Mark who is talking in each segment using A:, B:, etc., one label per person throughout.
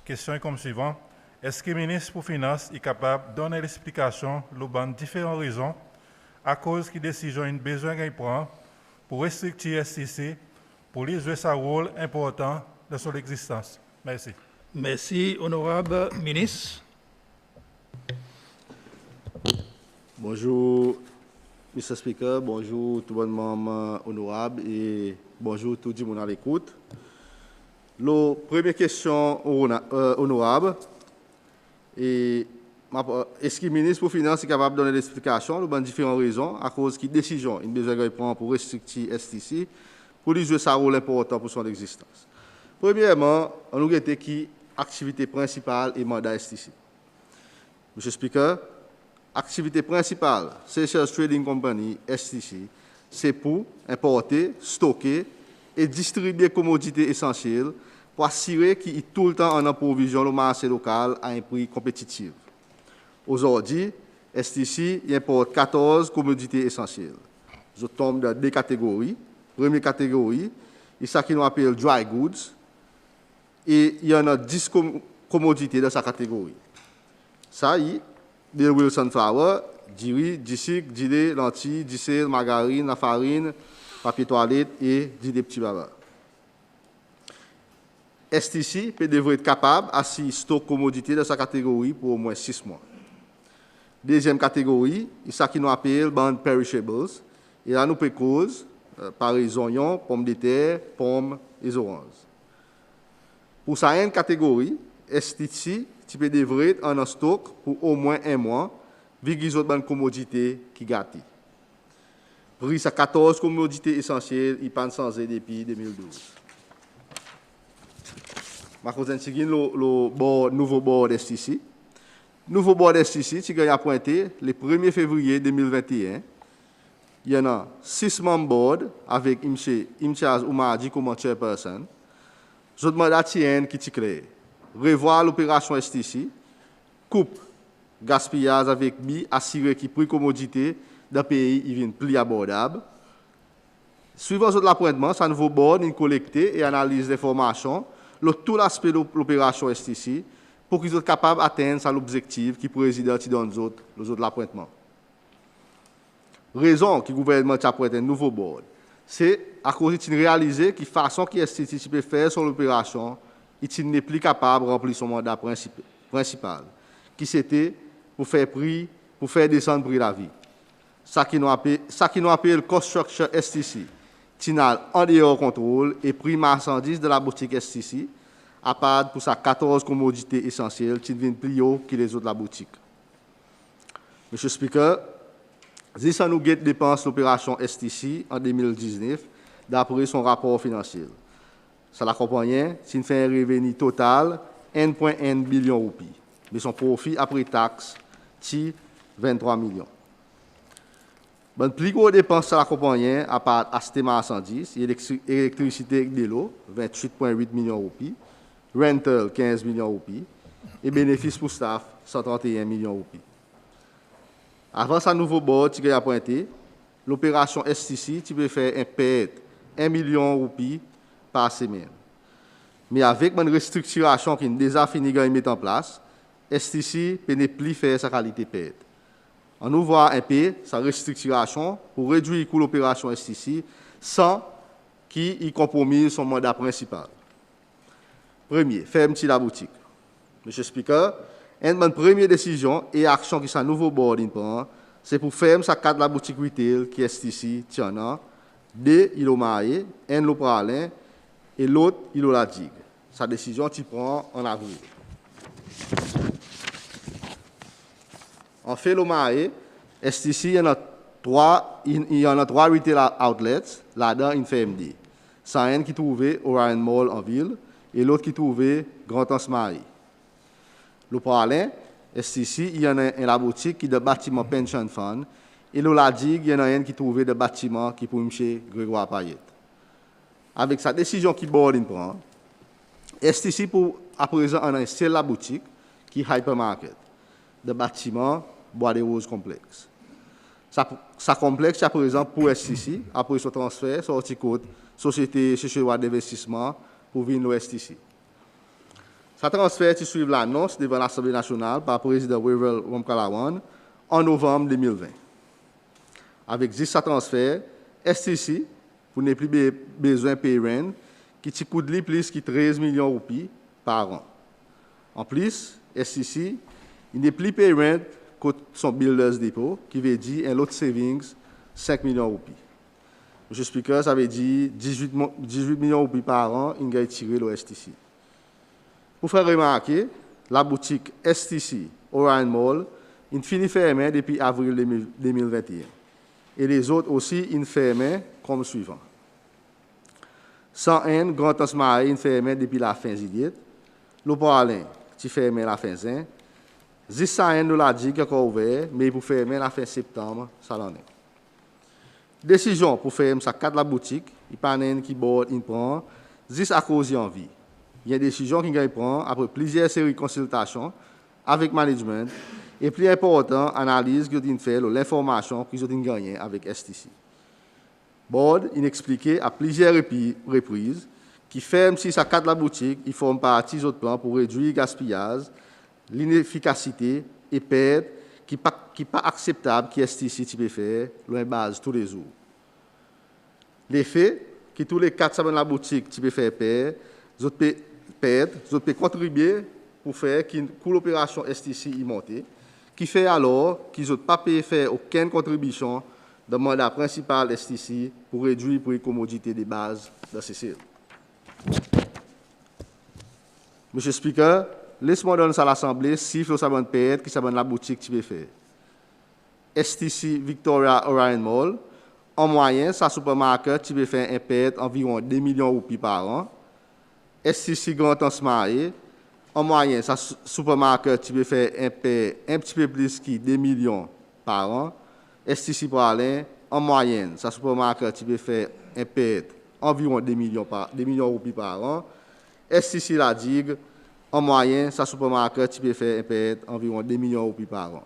A: Question est comme suivant. Est-ce que le ministre pour Finances est capable de donner l'explication de différentes raisons à cause qui décision une besoin qu'il prend pour restructurer STC pour lui jouer sa rôle important dans son existence? Merci.
B: Merci, honorable ministre.
C: Bonjour, Mr. Speaker, bonjour tout le monde honorable et bonjour tout le monde à l'écoute. La première question honorable, est-ce que le ministre pour Finances est capable de donner l'explication de différentes raisons à cause de décision une besoin qu'il prend pour restructurer STC pour lui jouer sa rôle important pour son existence? Premièrement, on nous dit qui activité principale et mandat STC. Monsieur le Speaker, activité principale, Seychelles Trading Company, STC, c'est pour importer, stocker et distribuer commodités essentielles pour assurer qu'il est tout le temps en approvision le marché local à un prix compétitif. Aujourd'hui, STC importe 14 commodités essentielles. Je tombe dans deux catégories. Première catégorie, il y a ce qu'on appelle dry goods, et il y en a 10 commodités dans sa catégorie. Ça y est, des Wilson Flour, du riz, du sucre, du lait, lentilles, du sel, margarine, la farine, papier toilette et des petits babas. STC peut devrait être capable de stocker commodités dans sa catégorie pour au moins 6 mois. Deuxième catégorie, il y a ce qu'on appelle band perishables, et là nous peut cause, par les oignons, pommes de terre, pommes et oranges. Pour cette catégorie, STC peut devrait être en stock pour au moins 1 mois, vu qu'ils ont des commodités qui gâtent. Prix à 14 commodités essentielles, il pas changé depuis 2012. Je vais vous le nouveau board STC. Le nouveau board STC, qui a pointé le 1er février 2021. Il y en a 6 membres board avec Imtiaz Oumardi comme chairperson. Je demande à Tien qui est créé. Revoir l'opération STC, coupe gaspillage avec BI, assurer que le prix commodité d'un pays il vient plus abordable. Suivant l'appointement, ce nouveau board est collecté et analyse l'information, tout l'aspect de l'opération STC, pour qu'ils soient capables d'atteindre l'objectif qui président dans les autres l'appointement. Raison que le gouvernement a appointé un nouveau board, c'est à cause de réaliser que la façon que STC peut faire sur l'opération, il n'est plus capable de remplir son mandat principal, qui c'était pour faire descendre le prix de la vie. Ça qui nous appelle cost structure STC, qui n'a en dehors contrôle et prix marchandises de la boutique STC, à part pour sa 14 commodités essentielles qui deviennent plus haut que les autres de la boutique. Monsieur le Speaker, si ça nous guette dépense l'opération STC en 2019, d'après son rapport financier. Ça l'accompagne, s'il fait un revenu total 1,1 billion de roupies, mais son profit après taxe, c'est 23 millions. Le plus gros dépense ça l'accompagne, à part acheter marchandises, électricité et de l'eau, 28,8 millions de roupies, rental, 15 millions de roupies, et bénéfices pour staff, 131 millions de roupies. Avant sa nouveau board qui a pointé, l'opération STC tu peux faire un perte 1 million de roupies par semaine. Mais avec une restructuration qui est déjà finie de mettre en place, STC peut ne plus faire sa qualité perte. On nous voit un peu sa restructuration pour réduire le coût de l'opération STC sans qu'il compromise son mandat principal. Premier, ferme la boutique. Monsieur le Speaker, une première décision et action que sa nouveau board prend, c'est pour fermer sa carte de la boutique retail qui est STC, Tiana, 2, il a marié, 1, il a pralin, et l'autre, il a la digue. Sa décision, tu prends en avril. En fait, le marié, STC, il y en a 3 retail outlets, là-dedans, une FMD. Ça un qui trouvait Orion Mall en ville, et l'autre qui trouvait Grand Anse-Marie. Le pralin, STC, il y en a la boutique qui est de bâtiment Pension Fund, et le la digue, il y en a un qui trouvait de bâtiment qui pour M. Grégoire Payette. Avec sa décision qui board prend, STC pour à présent on a seule la boutique qui est hypermarket de bâtiment Bois des Roses complexe. Ça complexe à présent pour STC après son transfert sorti code société chercheuse d'investissement pour venir au STC. Sa transfert qui suit l'annonce devant l'Assemblée nationale par le président Wavel Ramkalawan en novembre 2020. Avec 10 sa transfert, STC, pour ne plus besoin de payer rent, qui te coûte plus que 13 millions de roupies par an. En plus, STC, il n'est plus payé rent que son builders dépôt, qui veut dire un lot savings 5 millions de roupies. M. Speaker, ça veut dire 18 millions de roupies par an, il a tiré le STC. Pour faire remarquer, la boutique STC Orion Mall, il finit fermée depuis avril 2021. Et les autres aussi, ils ferment comme suivant. 101, Grand Transmarais, ils ferment depuis la fin juillet. L'Oparlin, qui ferme la fin juin. 101, nous l'a dit, qui est encore ouvert, mais pour fermer la fin septembre, ça l'en est. Décision pour fermer ça 4 la boutique, il n'y a pas qui bord, il prend, 10 à cause en vie. Il y a une décision qu'il prend après plusieurs séries de consultations avec le management et plus important, analyse qu'ils ont fait l'information qu'ils ont gagnée avec STC. Board, il expliquait à plusieurs reprises qu'il ferme si ça cadre la boutique, il forme partie des autres plans pour réduire le gaspillage, l'inefficacité et perte qui n'est pas acceptable que STC peut faire loin base tous les jours. L'effet, que tous les 4 semaines la boutique tu peux faire perdre, vous pouvez contribuer pour faire que l'opération STC y monte, qui fait alors qu'ils n'ont pas payé faire aucune contribution dans le mandat principal STC pour réduire les commodités de base de CCL. Monsieur Speaker, laisse-moi donner ça à l'Assemblée, siffle sa bonne perte qui s'abonne la boutique tu peux faire. STC Victoria Orion Mall, en moyenne, sa supermarché tu peux faire un perte environ 2 millions de roupies par an. STC Grand Transmarais, en moyenne, sa supermarché tu peux faire un perte un petit peu plus que 2 millions par an. STC Poirlin, en moyenne, sa supermarché tu peux faire un perte environ 2 millions de roupies par an. STC La Digue, en moyenne, sa supermarché tu peux faire un perte environ 2 millions de roupies par an.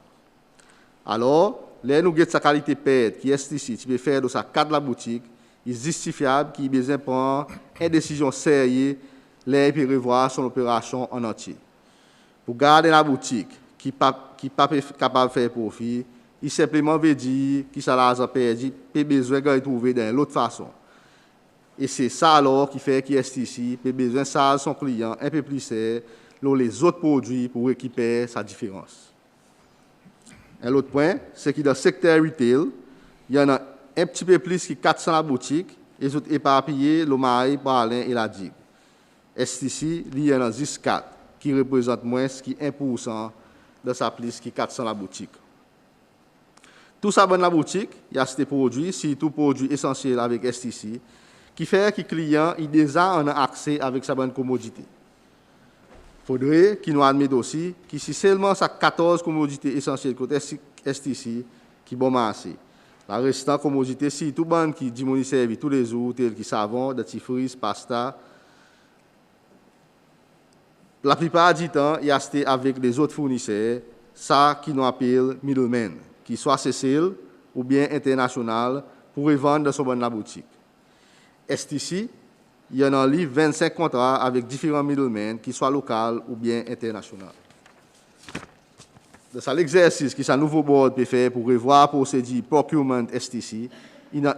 C: Alors, là, nous avons sa qualité perte qui est STC, tu peux faire de sa cadre la boutique, il est justifiable qu'il ait besoin de prendre une décision sérieuse, là, et revoir son opération en entier. Pour garder la boutique qui n'est pas capable de faire profit, il simplement veut dire qu'il s'est l'argent perdu, il a besoin de trouver d'une autre façon. Et c'est ça alors qui fait qu'il STC a besoin de ça son client un peu plus serre, les autres produits pour récupérer sa différence. Un autre point, c'est que dans le secteur retail, il y en a un petit peu plus que 400 la boutique, et ils ont éparpillé le Marais, Parlin et la Digue. STC, il y en a 10-4, qui représente moins que 1% de sa plus que 400 la boutique. Tout ça dans la boutique, il y a ces produits, surtout produits essentiels avec STC, qui fait que le client il déjà en a accès avec sa bonne commodité. Il faudrait qu'il nous admette aussi que si seulement ça 14 commodités essentielles côté STC qui bon marché. La restante commodité, si tout le monde qui dit servi tous les jours, tel que savon, dentifrice, pasta, la plupart du temps, il y a acheté avec les autres fournisseurs, ça qui nous appelle middleman, qui soit CCL ou bien international, pour vendre dans son bonne la boutique. STC, il y en a 25 contrats avec différents middlemen, qui soient locaux ou bien internationaux. Dans l'exercice que ce nouveau board peut faire pour revoir la procédure procurement STC, il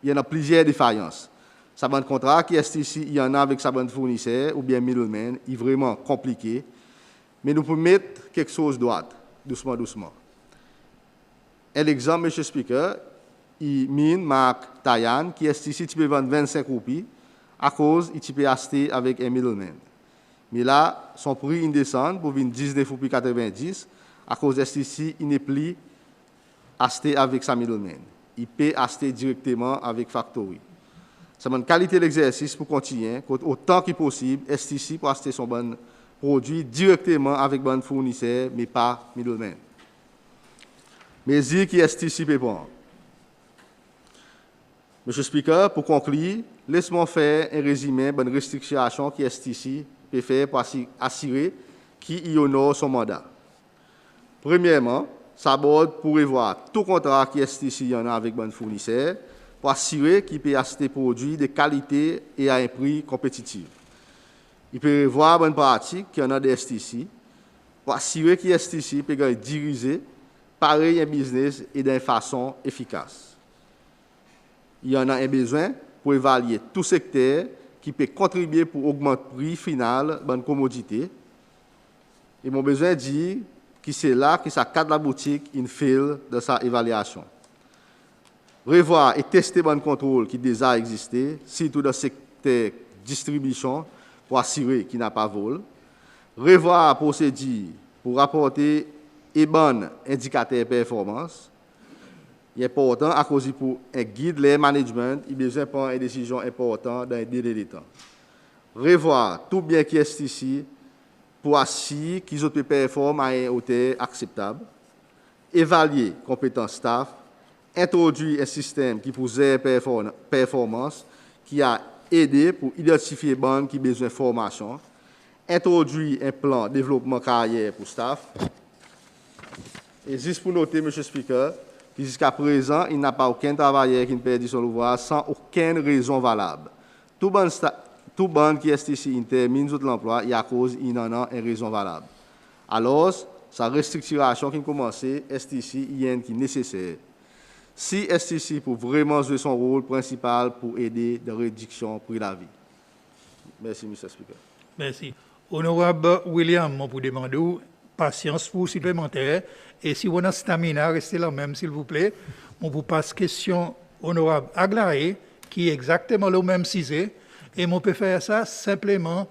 C: y en a plusieurs défaillances. Sa bonne contrat qui STC, il y en a avec sa bonne fournisseur ou bien middleman, il est vraiment compliqué. Mais nous pouvons mettre quelque chose droit, doucement, doucement. Un exemple, M. Speaker, il mine Marc Tayan, qui STC, tu peux vendre 25 roupies, à cause il peut acheter avec un middleman. Mais là, son prix il descend pour 19,90 à cause de STC, il n'est plus acheté avec sa middleman. Il peut acheter directement avec Factory. C'est une qualité d'exercice pour continuer, autant que possible, STC pour acheter son bon produit directement avec bon fournisseur, mais pas middleman. Mais dire qui STC peut prendre. Monsieur Speaker, pour conclure, laisse-moi faire un résumé de restriction qui STC peut faire pour assurer qu'il honore son mandat. Premièrement, ça borde pour revoir tout contrat qui STC y en a avec bon fournisseur pour assurer qu'il peut acheter des produits de qualité et à un prix compétitif. Il peut revoir une pratique qui en a des STC pour assurer que les STC peut diriger pareil un business et d'une façon efficace. Il y en a un besoin pour évaluer tout secteur qui peut contribuer pour augmenter le prix final de la commodité. Et mon besoin dit que c'est là que ça cadre la boutique une file de sa évaluation. Revoir et tester le contrôle qui déjà existé, surtout dans le secteur distribution, pour assurer qu'il n'a pas vol. Revoir la procédure pour rapporter et bon indicateur performance. Il est important à cause pour un guide les management, il besoin de prendre une décision importante dans un délai de temps. Revoir tout bien qui est ici pour assurer qu'ils ont performer à un hauteur acceptable. Évaluer compétences staff. Introduire un système qui posait performance, qui a aidé pour identifier les banques qui ont besoin de formation. Introduire un plan de développement carrière pour staff. Et juste pour noter, M. Speaker, que jusqu'à présent, il n'y a pas aucun travailleur qui ne perd son ouvrage sans aucune raison valable. Tout bon qui est ici, il termine l'emploi et à cause, il en a une raison valable. Alors, sa restructuration qui commence, est ici, il y a une qui est nécessaire. Si STC pour vraiment jouer son rôle principal pour aider dans la réduction du prix de la vie. Merci, M. Speaker.
B: Merci. Honorable William, on vous demande patience pour supplémentaire. Et si on a stamina, restez là même, s'il vous plaît. On vous passe question honorable Aglaé, qui est exactement le même sujet. Et on peut faire ça simplement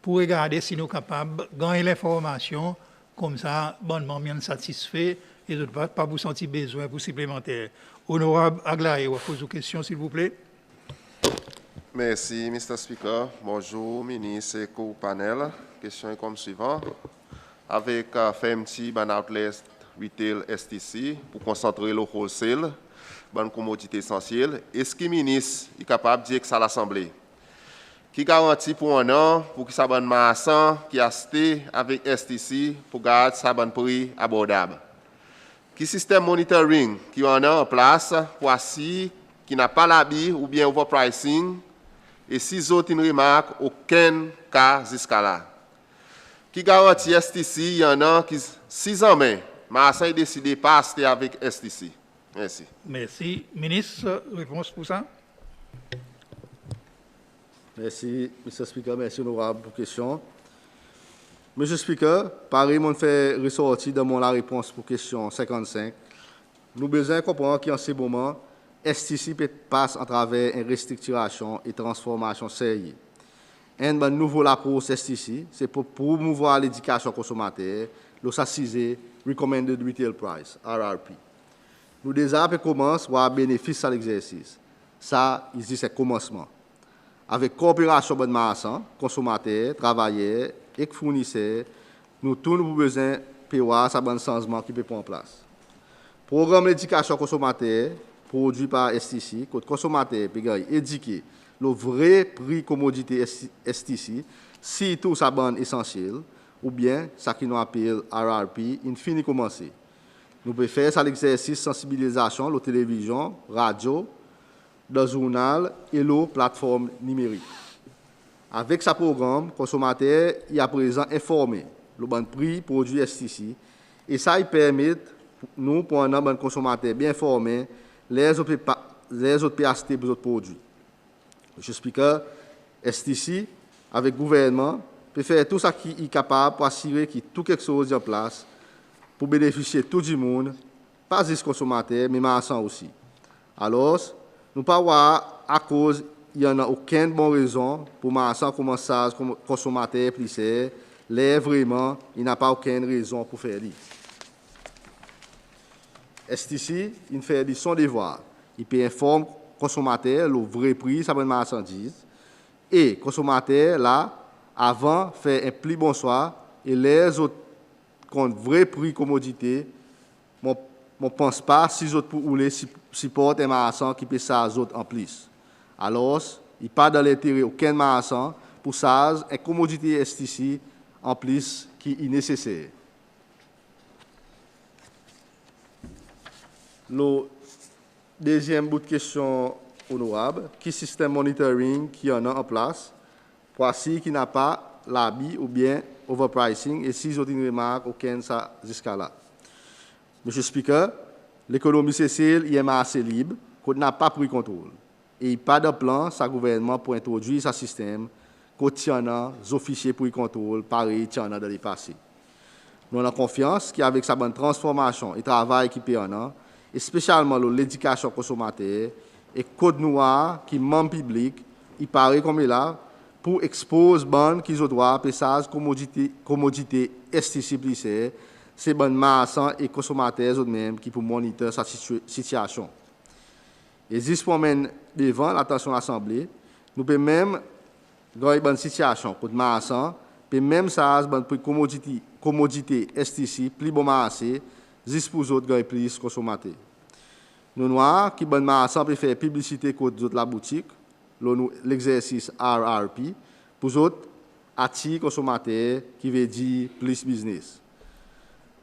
B: pour regarder si nous sommes capables de gagner l'information, comme ça, bonnement bien satisfait. Et de ne pas vous sentir besoin pour supplémentaire. Honorable Aglaé, on pose une question, s'il vous plaît.
D: Merci, Mr. Speaker. Bonjour, ministre et co-panel. Question est comme suivant. Avec FMT, ban outlet retail STC, pour concentrer le wholesale, ban commodité essentielle, est-ce que le ministre est capable de dire que ça l'Assemblée? Qui garantit pour un an, pour que ça ban marchand qui a acheté avec STC, pour garder ça ban prix abordable? Qui système monitoring qui en a en place pour assurer qu'il n'a pas l'habit ou bien overpricing et si autres une remarque, aucun cas jusqu'à là. Qui garantit STC, il y en a qui 6 ans mais Marseille a décidé de ne pas acheter avec STC. Merci.
B: Merci. Ministre, réponse pour ça?
C: Merci, M. Speaker. Merci, honorable, pour la question. M. Speaker, pareil, on fait ressortir dans la réponse pour question 55. Nous avons besoin de comprendre qu'en ce moment, STC passe à travers une restructuration et transformation sérieuse. Un nouveau approche STC, c'est pour promouvoir l'éducation consommateur, le SACISE, Recommended Retail Price, RRP. Nous déjà commençons à bénéficier de l'exercice. Ça, ici, c'est le commencement. Avec coopération de marchands, consommateurs, travailleurs et fournisseurs, nous tous nous besoin de voir ce bon changement qui peut prendre en place. Programme d'éducation consommateur produit par STC, que le consommateur peut éduquer le vrai prix commodité STC, si tout ça bon essentiel, ou bien ça qui nous appelle RRP, il finit commencer. Nous pouvons faire ça l'exercice sensibilisation, la télévision, radio, le journal et la plateforme numérique. Avec ce programme, le consommateur est à présent informé le bon prix produit STC et ça permet nous, pour un bon consommateur bien informé, les autres peuvent acheter d'autres produits. M. Speaker, STC, avec le gouvernement, peut faire tout ce qui est capable pour assurer que tout quelque chose est en place pour bénéficier de tout le monde, pas juste les consommateurs, mais marchands aussi. Alors, nous ne pouvons pas à cause il n'y en a aucune bonne raison pour marchands commencer à consommateur plus cher, là vraiment, il n'y a pas aucune raison pour faire ça. STC, il fait son devoir. Il peut informer le consommateur le vrai prix de sa marchandise et le consommateur, là, avant, fait un plus bon choix et les autres, contre vrai prix commodité, je ne pense pas si les autres pour supporter un marchand qui paie ça aux autres en plus. Alors, il n'y a pas dans l'intérêt aucun marchand pour ça, une commodité STC en plus qui est nécessaire. Le deuxième bout de question honorable, qui système monitoring qui en a en place pour assurer qu'il n'y a pas l'habit ou bien overpricing, et si j'ai une remarque, aucun ça jusqu'à là. Monsieur le Speaker, l'économie sociale est assez libre, qu'on n'a pas pris contrôle. Et il n'y a pas de plan, sa gouvernement, pour introduire ce système, qu'on tient des officiers pour y contrôle, pareil, tient dans les passés. Nous avons confiance qu'avec sa bonne transformation et travail qui peut en a, et spécialement l'éducation consommateur, et code noir qui membre public, il paraît comme il est là, pour exposer bonnes qui ont droit à commodité esthétique, c'est bonnes marchands et consommateurs eux-mêmes qui pour monitorer sa situation. Et juste pour mener devant l'attention de l'Assemblée, nous pouvons même dans une bonne situation pour marchands, puis même ça, pour commodité esthétique, plus bon marché, juste pour les autres plus consommateurs. Nous noirs qui bonne marchand peut faire publicité contre la boutique, l'exercice RRP, pour les autres attirer consommateurs qui veut dire plus business.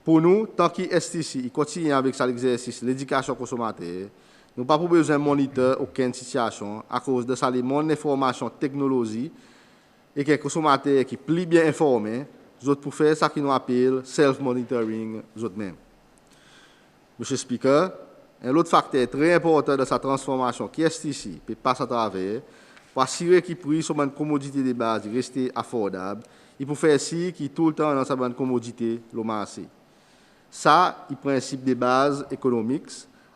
C: Pour nous, tant qu'il est ici, il continue avec cet exercice, l'éducation consommateur, nous n'avons pas besoin de monitorer aucune situation à cause de ça, les mondes d'information, technologie, et que les consommateurs qui sont plus bien informés, pour faire ce qu'ils nous appellent self-monitoring eux-mêmes. Monsieur le Speaker, un autre facteur très important de sa transformation qui est ici, et passe à travers, pour assurer que les prix sur une commodité de base restent affordables, et pour faire ci qui tout le temps dans sa bonne commodité, le marché. Ça, le principe de base économique,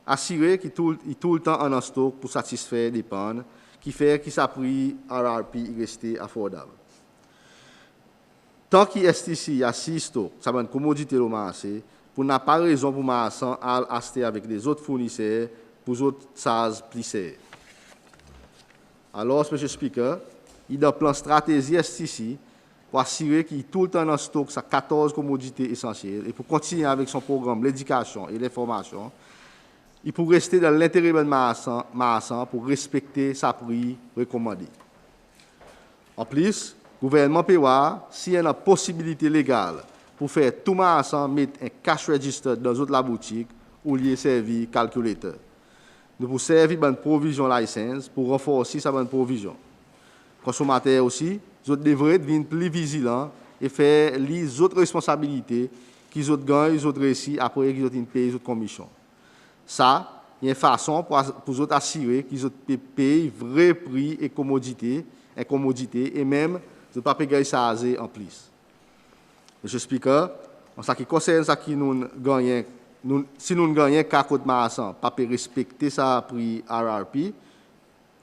C: assurer qu'il tout le temps en stock pour satisfaire les demandes, qui fait que sa prix RRP reste affordable. Tant qu'il est ici, il y a 6 stocks, ça va une commodité au marché, pour n'a pas raison pour marchand à acheter avec les autres fournisseurs pour les autres SARS plisser. Alors, M. le Speaker, il y a un plan stratégie ici pour assurer qu'il y a tout le temps en stock sa 14 commodités essentielles et pour continuer avec son programme l'éducation et l'information, il faut rester dans l'intérêt de marchand pour respecter sa prix recommandé. En plus, le gouvernement peut voir s'il y a une possibilité légale pour faire tout marchand mettre un cash register dans la boutique ou lier servir calculateur. Nous pouvons servir une provision license pour renforcer sa bonne provision. Consommateurs aussi, ils devraient devenir plus vigilants et faire les autres responsabilités qu'ils ont gagné, ils ont réussi après qu'ils ont payé les autres commissions. Ça, il y a une façon pour eux assurer qu'ils ont payé vrai prix et commodité, et même de ne pas payer ça en plus. Monsieur le Speaker, en ce qui concerne ce qui nous gagnons, si nous gagnons qu'à côté de marchand, pas respecter ça prix RRP,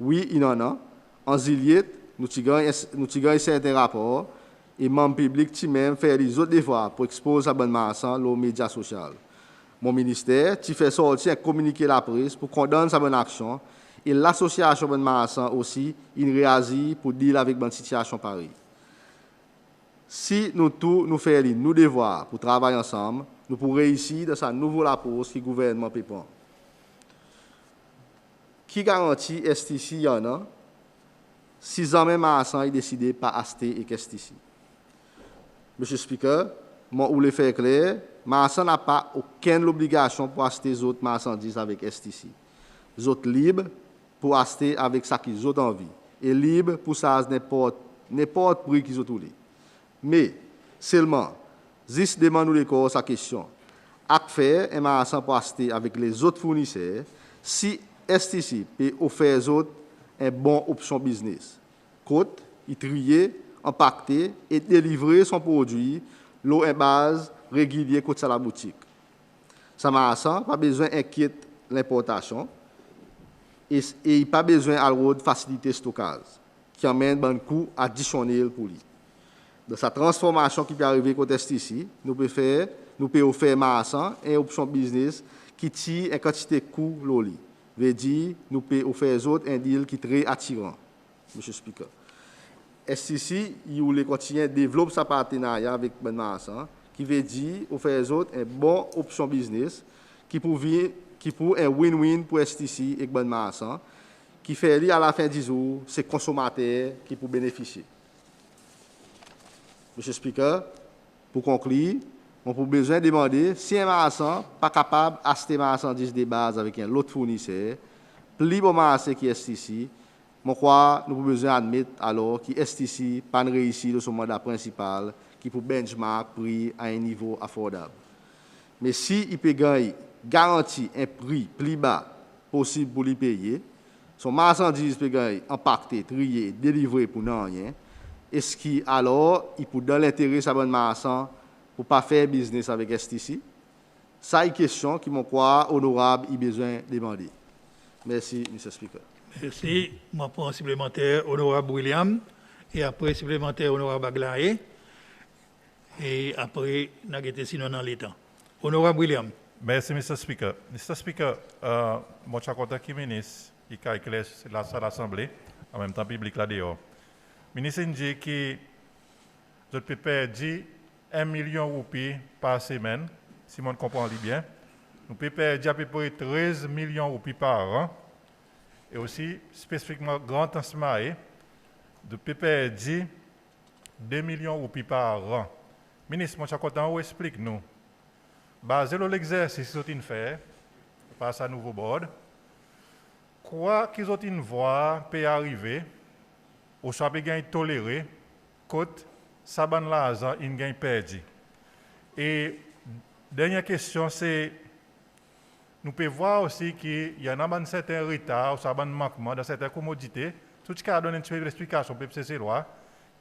C: oui, il y en a. En Ziliet, nous gagnons certains rapports et membres publics qui même faire les autres devoirs pour exposer à bon marchand aux médias sociaux. Mon ministère qui fait sortir un communiqué à la presse pour condamner sa bonne action et l'association de marchands aussi, il réagit pour dealer avec une situation pareille. Si nous tous nous faisons nos devoirs pour travailler ensemble, nous pourrons réussir dans sa nouvelle approche que le gouvernement peut prendre. Qui garantit est ici y en a si jamais marchand est décidé de pas acheter et qu'est ici? Monsieur le Speaker, moi ou le faire clair, marchand n'a pas aucune obligation pour acheter les autres marchandises avec STC. Les autres libres pour acheter avec ça qu'ils ont envie. Et libres pour ça n'importe prix qu'ils ont voulu. Mais, seulement, juste demande-nous les corps sa question. À faire un marchand pour acheter avec les autres fournisseurs si STC peut offrir aux autres une bonne option business. Côte, y trier, empaqueter et délivrer son produit l'eau en base régulier côté à la boutique. Ça marchand pas besoin d'inquiéter l'importation et il pas besoin de faciliter le stockage qui amène un coût additionnel pour lui. Dans sa transformation qui peut arriver côté ici, nous pouvons offrir marchand une option business qui tire une quantité de coût l'oli. Veut dire nous pouvons offrir aux autres un deal qui est très attirant. Monsieur le Speaker. STC, il voulait continuer à développer sa partenariat avec Ben Marchand, qui veut dire offrir aux autres une bonne option business qui pour un win-win pour STC et Ben Marchand, qui fait à la fin du jour, c'est consommateurs qui pour bénéficier. Monsieur le Speaker, pour conclure, on a besoin de demander si un marchand n'est pas capable d'acheter marchandises de base avec un autre fournisseur, plus bon marché qui est ici, je crois que nous avons besoin d'admettre alors que STC pas réussi de son mandat principal qui pour benchmark prix à un niveau affordable. Mais si il peut garantir un prix plus bas possible pour les payer, son marchandise peut gagner impacté, trié, délivré pour non rien, est-ce qu'il alors il peut dans l'intérêt de bonne marchand pour pas faire business avec STC? Ça est une question qui, je crois, honorable, il a besoin de demander. Merci, M. le Speaker.
B: Merci. Je prends supplémentaire, honorable William, et après supplémentaire, honorable Aglaé, et après, nous avons sinon dans l'état. Honorable William.
A: Merci, Mr. Speaker. Mr. Speaker, je suis content que le ministre a éclairé l'Assemblée, en même temps public là dehors. Le ministre dit que je peux perdre 1 million de roupies par semaine, si on comprend bien. Nous pouvons perdre à peu près 13 millions de roupies par an. Et aussi, spécifiquement, Grand Ansmaé, nous pouvons perdre 2 millions de roupies par an. Ministre, je suis content de expliquer-nous. Basé sur l'exercice qu'ils ont fait, par à nouveau board, quoi qu'ils ont voir peut arriver, ou soit peut gagner toléré, côte, saban l'argent, ils gagnent perdu. Et dernière question, c'est, nous pouvons voir aussi qu'il y a un certain retard, ou un manquement dans certaines commodités. Tout ce qui a donné une petite explication pour ces lois,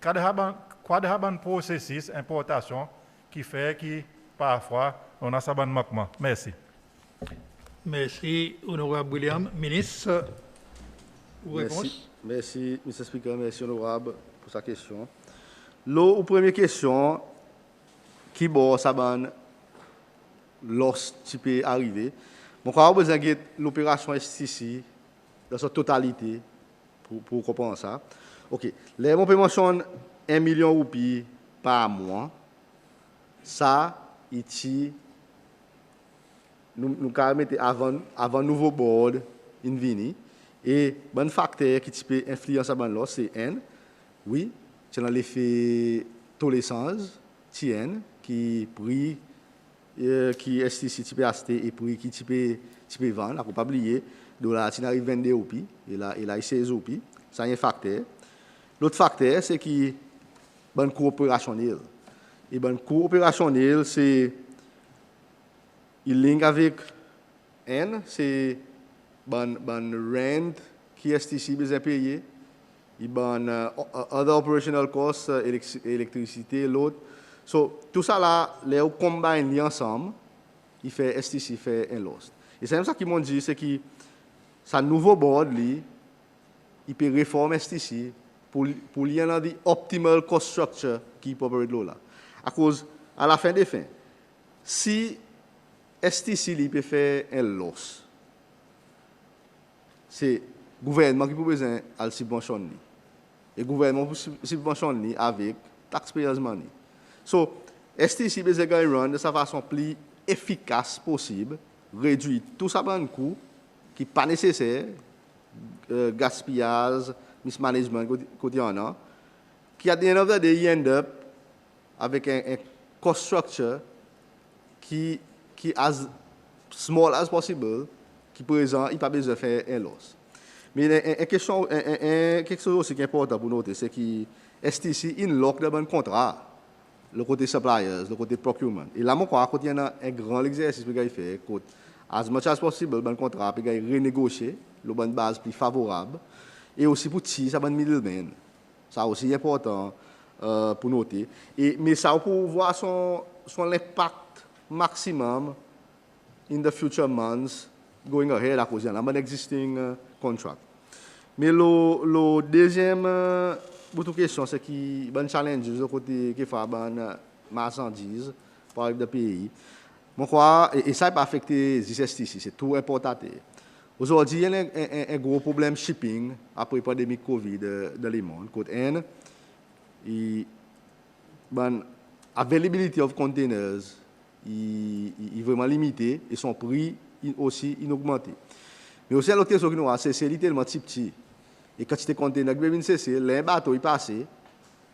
A: quoi de un processus d'importation qui fait que parfois on a un manquement. Merci.
B: Merci, honorable William. Ministre, réponse.
C: Merci, M. le Speaker. Merci, honorable, pour sa question. La première question, qui bon, ça ban, lorsque peut arriver. Je crois que vous avez l'opération STC dans sa totalité pour comprendre ça. OK. Les mon peut mentionner 1 million de roupies par mois. Ça, ici, nous avons avant nouveau board invini. Et bon facteur qui peut influencer ça, c'est N. Oui, c'est dans l'effet tolérance, TN, qui prix qui STC type acheter et prix qui type vendre. On ne peut pas oublier, dollar qui arrive 22 roupies et là il 16 roupies. Ça est un facteur. L'autre facteur, c'est qui bonne coût opérationnel. Et bonne coût opérationnel, c'est il link avec N, c'est bon rent qui STC besoin payer. Il bon other operational costs, électricité, l'autre. So, tout ça là, les combine ensemble, il fait STC fait un loss. Et c'est comme ça qu'ils m'ont dit, c'est que sa nouveau board, il peut réformer STC pour lui avoir the optimal cost structure qui peut opérer de là. À cause, à la fin des fins, si STC peut faire un loss, c'est le gouvernement qui peut besoin de subventionner. Et le gouvernement peut subventionner avec taxpayers money. So, STC besoin de run de sa façon plus efficace possible, réduire tout ça dans le coût qui n'est pas nécessaire, gaspillage, mismanagement quotidien, qui à the end of the day, end up avec un cost structure qui as small as possible, qui présent, il n'y a pas besoin de faire un loss. Mais quelque chose aussi qui est important pour noter, c'est que STC lock de bon contrat. Le côté suppliers, le côté procurement. Et là, moi, quand il y a un grand exercice que je fais, as much as possible, le contrat, puis renégocier, le bonne base plus favorable, et aussi pour tirer ça, bon middleman. Ça aussi important pour noter. Mais ça, pour voir son impact maximum in the future months, going ahead à cause de la existing contract. Mais le deuxième votre question, c'est qu'il y a un challenge de côté qui fait une marchandise par le pays. Je crois, et ça n'a pas affecté les STC, c'est tout importateur. Aujourd'hui, il y a un gros problème shipping après la pandémie Covid dans le monde. Côté N, l'availability of containers est vraiment limitée et son prix aussi inaugmenté. Mais aussi, l'autre question que nous avons, c'est littéralement petit. Et quand tu te container qui vient cesser, les bateaux ils passent.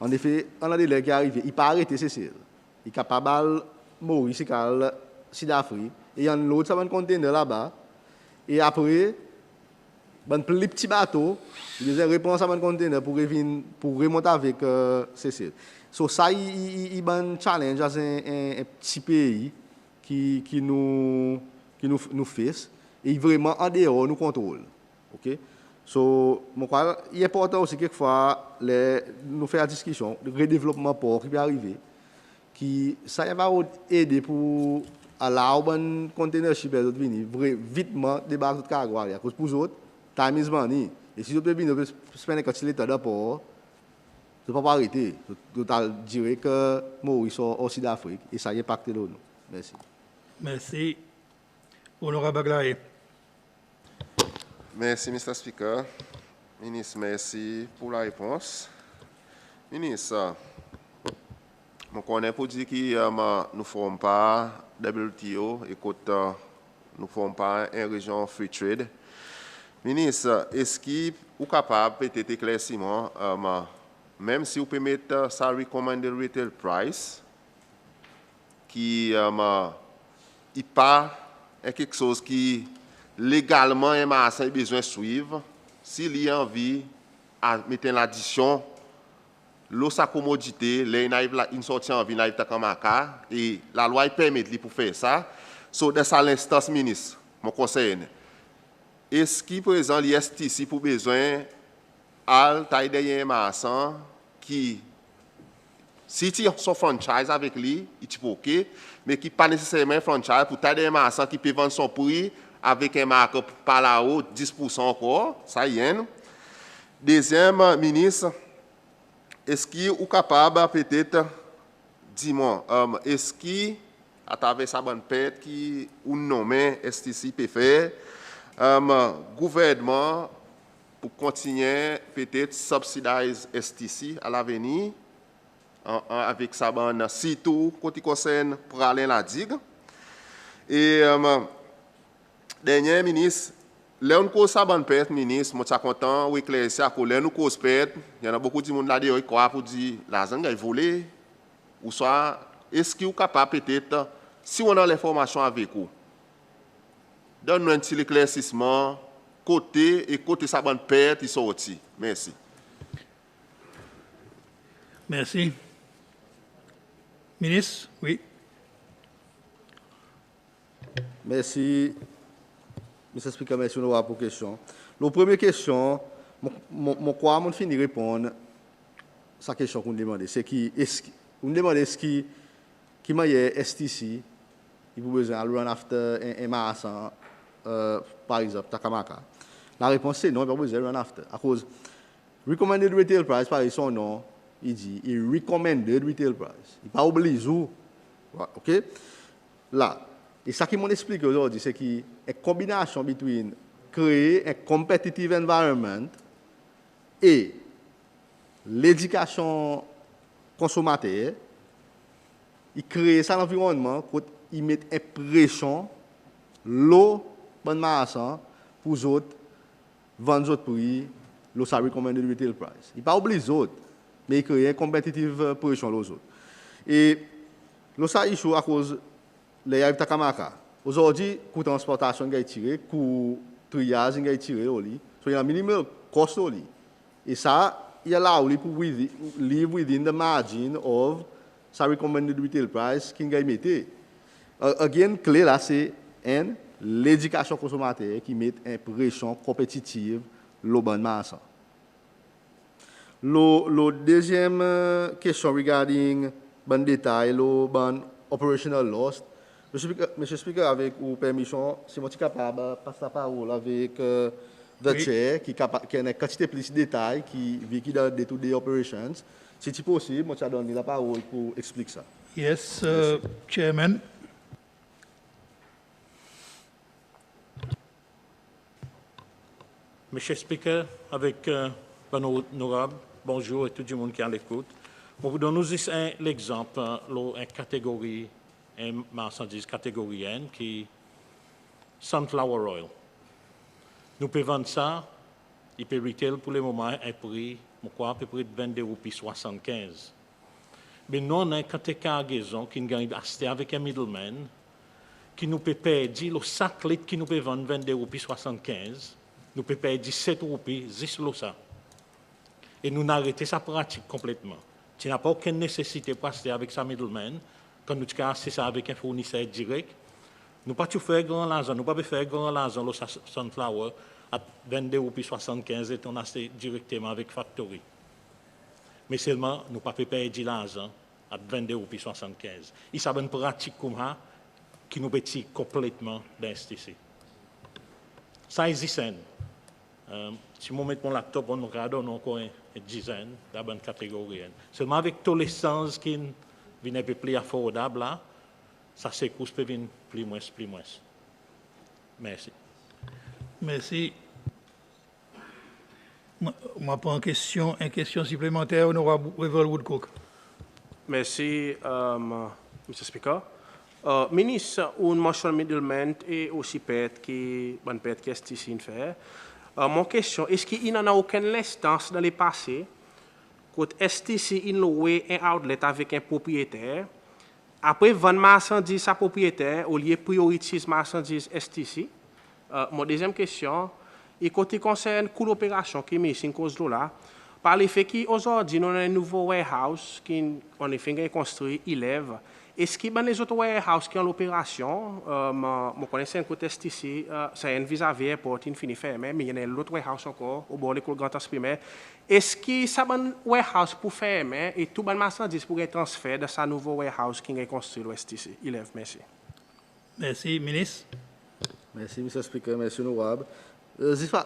C: En effet, on a des délai qui arrivent, il pas arrêter cesser. Il est capable de mourir si d'Afrique. Et il y a un autre container là-bas. Et après, ben plus petit bateau, il a réponse à mon conteneur pour remonter avec Cécile. So ça il un challenge à un petit pays qui nous fait et vraiment en dehors nous contrôle. OK? So mon crois il est important aussi quelquefois nous faire la discussion de redéveloppement port qui peut arriver qui ça va aider pour à la bonne container ship de venir vitement débarquer de cargo à cause pour autres time is money et si vous pouvez venir spend quand il est dans port je ne peux pas arrêter je dirais que Maurice au Sud-Afrique et ça impacte nous. Merci.
B: Merci. Honorable Aglaé.
D: Merci, Mr. Speaker. Ministre, merci pour la réponse. Ministre, je connais pour dire que nous ne formons pas WTO et que nous ne formons pas une région free trade. Ministre, est-ce que vous êtes capable peut-être éclaircissement, même si vous pouvez mettre ça recommended retail price, qui n'est pas quelque chose qui légalement un marché a besoin de suivre, s'il y a envie à mettre l'addition, sa commodité, une sortie en vie, et la loi permet pour faire ça. So, dans l'instance, ministre, mon conseil, est-ce qu'il présent l'ISTC pour besoin à taille derrière un marché qui, si tu as son franchise avec lui, il est OK, mais qui pas nécessairement un franchise pour taille derrière un marché qui peut vendre son prix avec un marque par là-haut, 10% encore, ça y est. Deuxième ministre, est-ce qu'il est capable peut-être, dis-moi, est-ce qu'il, à travers sa bonne pète qui ou nommé STC peut faire, gouvernement pour continuer peut-être subsidize STC à l'avenir, avec sa bonne surtout côté concerne pour aller la digue. Et dernier ministre, là on cause ça bonne perte ministre, moi suis content ou éclaircir que là nous cause perte, il y en a beaucoup de monde là dehors qui croit pour dire l'argent est volé ou soit est-ce qu'il est capable peut-être si on a l'information avec vous. Donne-nous un petit éclaircissement côté ça bonne perte il sorti. Merci.
B: Merci. Ministre, oui.
C: Merci. Mr. Speaker, merci pour la question. La première question, je finis de répondre à sa question qu'on demande. C'est qui, on demande est-ce qui m'a STC, il vous besoin de run after un marathon, par exemple, Takamaka. La réponse c'est non, il n'y a pas besoin de run after. À cause, recommended retail price, par son nom, il dit, il recommended retail price. Il n'est pas obligé. OK? Là. Et ça qui m'explique aujourd'hui, c'est qu'il y a une combinaison entre créer un competitive environment et l'éducation consommateur. Il crée ça l'environnement pour y mettre une pression, l'eau, bonne masse, pour les autres, vendre les autres prix, l'eau, ça recommanded retail price. Il n'est pas obligé les autres, mais il crée une competitive pression aux autres. Et l'eau, ça issue à cause les yaïs Takamaka. Aujourd'hui, coût de transportation est tiré, coût de triage est tiré au lit. So, il y a un minimum cost au lit. Et ça, il y a là où il peut live within the margin of sa recommended retail price qu'il a mis. Again, clé là, c'est l'éducation consommateur qui met une pression compétitive le bon marché. La deuxième question regarding bon détail, le bon operational loss. Monsieur Speaker, avec vos permission, si je suis capable de passer la parole avec le chair, qui a une quantité plus de détails, qui vit dans les day-to-day operations. Si c'est possible, je vais donner la parole pour expliquer ça.
B: Yes, Chairman.
E: Monsieur Speaker, avec l'honorable, bonjour et tout le monde qui est à l'écoute. Je vous donne l'exemple, une catégorie, une marchandise catégorie N qui est sunflower oil. Nous pouvons vendre ça, il peut retail pour le moment un prix, à peu près de 22,75 €. Mais nous, on a une cargaison qui nous acheté avec un middleman qui nous peut perdre le sac litre qui nous peut vendre 22,75 €. nous pouvons payer 17 roupies, juste ça. Et nous arrêtons sa pratique complètement. Tu n'as pas aucune nécessité de passer avec sa middleman, quand nous avons ça avec un fournisseur direct. Nous ne pouvons pas faire grand l'argent, nous ne pouvons pas faire grand l'argent le sunflower à 22 roupies 75 et on a directement avec Factory. Mais seulement, nous ne pouvons pas payer de l'argent à 22 roupies 75. Il y a une pratique comme ça qui nous petit complètement d'institut. Ça existe. Si je mets mon laptop, on regarde encore une dizaine de la bonne catégorie. Seulement avec tous les sens qui viennent un peu plus affordables, là, ça s'écoute peut venir plus moins. Merci.
B: Merci. Moi, pas une question supplémentaire, honorable Wevel Woodcock.
F: Merci, Mr. Speaker. Ministre, un marshal middleman et aussi pète qui est ici fait. Mon question, est-ce qu'il n'y en a aucune instance dans le passé quand STC loué un outlet avec un propriétaire, après vendre marchandises à propriétaire, au lieu de prioriser marchandises STC? Mon deuxième question, et quand il concerne coût d'opération qui est mis en cause là, par le fait qu'aujourd'hui, nous avons un nouveau warehouse qui on est construit, il lève. Est-ce qu'il y a les autres warehouses qui ont l'opération? Je connais un côté ici, c'est un vis-à-vis airport, il finit fermé, mais il y a l'autre warehouse encore, au bord de l'école Grand Exprimer. Est-ce que ça a un warehouse pour fermer et tout le marchandise pour être transféré dans ce nouveau warehouse qui est construit l'ouest ici? Il lève, merci.
B: Merci, ministre.
C: Merci, Mr. Speaker. Merci, honorable.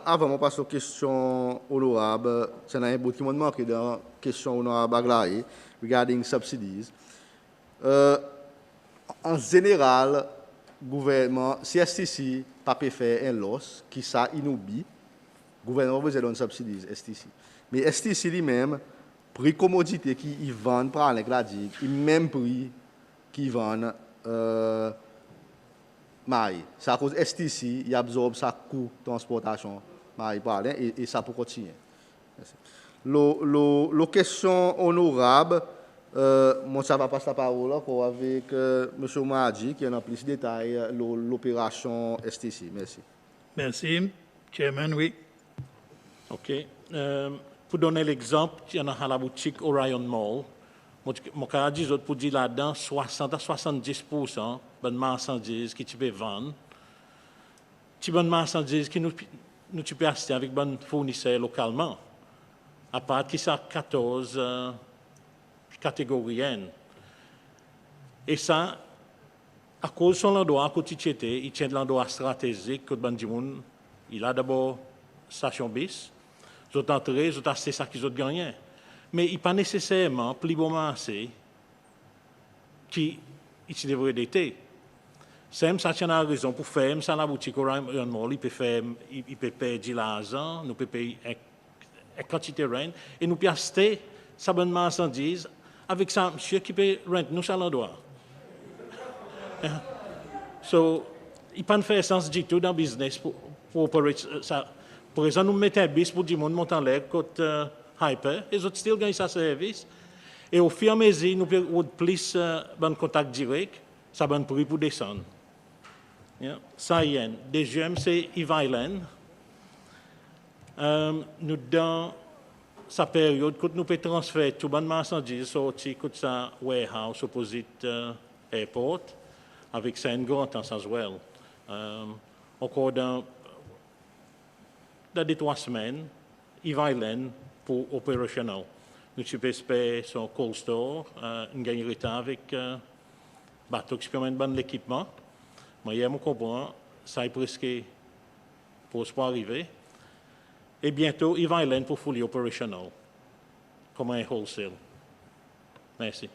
C: Avant de passer aux questions honorables, c'est un bout qui m'a manqué dans la question honorable Aglaé, regarding subsidies. En général, le gouvernement, si STC n'a pas fait un loss, qui ça inouïe, le gouvernement vous donne subsidies STC. Mais STC lui-même, prix commodité qui vendent par la digue, le même prix qu'ils vendent maïs. C'est à cause STC, il absorbe sa coût de transportation maïs et ça peut continuer. La question honorable, moi, ça va passer la parole avec M. Mahdi qui a en plus de détails l'opération STC. Merci.
B: Merci. Chairman, oui.
E: OK. Pour donner l'exemple, il y en a à la boutique Orion Mall. Mon cas dit pour dire là-dedans, 60 à 70% de marchandises qui tu peux vendre. Tu bonnes marchandises qui nous peux acheter avec bon fournisseurs localement. À part qui ça 14 catégories. Et ça, à cause de son endroit, à côté de il tient de l'endroit stratégique que bon il a d'abord station bis, ils ont entré, ils ont acheté ça qu'ils ont gagné. Mais il n'est pas nécessairement plus bon marché qui devrait être. C'est ça qui a raison pour faire ça la boutique Orion Mall, il peut payer de l'argent, nous peut payer une quantité de rente, et nous peut acheter sa bonne marchandise avec ça, monsieur qui peut renter nous à l'endroit. So, il n'y a pas de faire sens du tout dans le business pour opérer ça. Par exemple, nous mettons un bus pour dire, monte en l'air, côté Hyper, et les autres still gagnent sa service. Et au fur et à mesure, nous avons plus de contact direct, ça va un prix pour descendre. Yeah. Ça y est. Deuxième, c'est Eve Island. Nous, dans sa période, quand nous pouvons transférer tout le marchandise sorti de sa warehouse opposite airport, avec ça, une grande temps as well. Encore dans des 3 semaines, Eve Island pour opérationnel. Nous pouvons son cold store, une gagnerie avec bateau qui permet de bon l'équipement. Mais je comprends, ça est presque pour arriver. Et bientôt, Eve Island pour fully opérationnel, comme un wholesale. Merci.